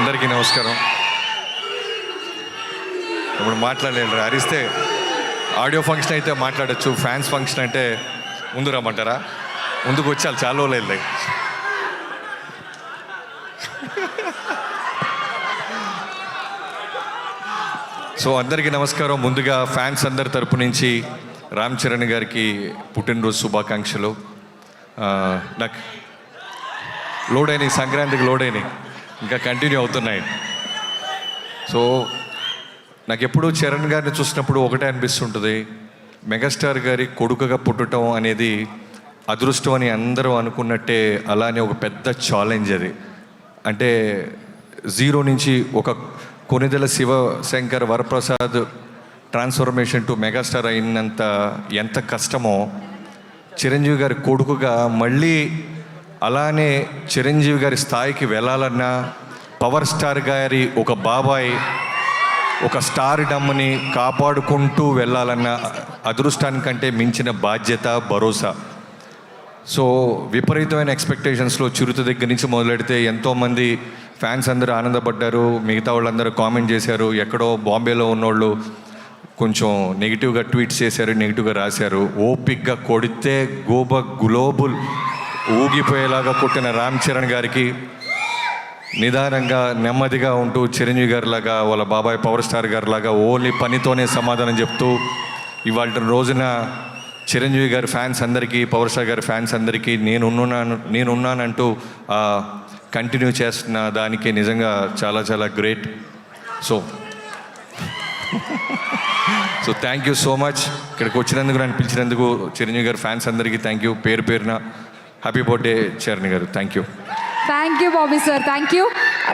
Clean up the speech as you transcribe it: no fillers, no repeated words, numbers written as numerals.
అందరికీ నమస్కారం. ఇప్పుడు మాట్లాడలేరు, అరిస్తే ఆడియో ఫంక్షన్ అయితే మాట్లాడచ్చు, ఫ్యాన్స్ ఫంక్షన్ అంటే ముందు రమ్మంటారా? ముందుకు వచ్చాలి, చాలా రోజులు వెళ్ళాయి. సో అందరికీ నమస్కారం. ముందుగా ఫ్యాన్స్ అందరి తరపు నుంచి రామ్ చరణ్ గారికి పుట్టినరోజు శుభాకాంక్షలు. నాకు లోడ్ అయినాయి, సంక్రాంతికి లోడ్ అయినాయి, ఇంకా కంటిన్యూ అవుతున్నాయి. సో నాకు ఎప్పుడూ చరణ్ గారిని చూసినప్పుడు ఒకటే అనిపిస్తుంటుంది, మెగాస్టార్ గారి కొడుకుగా పుట్టడం అనేది అదృష్టం అని అందరూ అనుకున్నట్టే, అలానే ఒక పెద్ద ఛాలెంజ్ అది. అంటే జీరో నుంచి ఒక Konidela Sivasankar Varaprasad transformation to megastar అయినంత ఎంత కష్టమో, చిరంజీవి గారి కొడుకుగా మళ్ళీ అలానే చిరంజీవి గారి స్థాయికి వెళ్ళాలన్నా, పవర్ స్టార్ గారి ఒక బాబాయ్ ఒక స్టార్ డమ్ని కాపాడుకుంటూ వెళ్ళాలన్న అదృష్టానికంటే మించిన బాధ్యత, భరోసా. సో విపరీతమైన ఎక్స్పెక్టేషన్స్లో చిరుత దగ్గర నుంచి మొదలెడితే ఎంతోమంది ఫ్యాన్స్ అందరూ ఆనందపడ్డారు, మిగతా వాళ్ళందరూ కామెంట్ చేశారు. ఎక్కడో బాంబేలో ఉన్నోళ్ళు కొంచెం నెగిటివ్గా ట్వీట్స్ చేశారు, నెగిటివ్గా రాశారు. ఓపిక్గా కొడితే గ్లోబల్ ఊగిపోయేలాగా కొట్టిన రామ్ చరణ్ గారికి, నిదానంగా నెమ్మదిగా ఉంటూ చిరంజీవి గారిలాగా వాళ్ళ బాబాయ్ పవర్ స్టార్ గారిలాగా ఓన్లీ పనితోనే సమాధానం చెప్తూ ఇవాళ రోజున చిరంజీవి గారి ఫ్యాన్స్ అందరికీ, పవర్ స్టార్ గారి ఫ్యాన్స్ అందరికీ నేనున్నానంటూ కంటిన్యూ చేస్తున్న దానికి నిజంగా చాలా చాలా great. So thank you so much. ఇక్కడికి వచ్చినందుకు, నన్ను పిలిచినందుకు చిరంజీవి గారి ఫ్యాన్స్ అందరికీ థ్యాంక్ యూ. పేరు పేరున హ్యాపీ బర్త్డే చరణ్ గారు. Thank you. Thank you, Bobby sir. Thank you.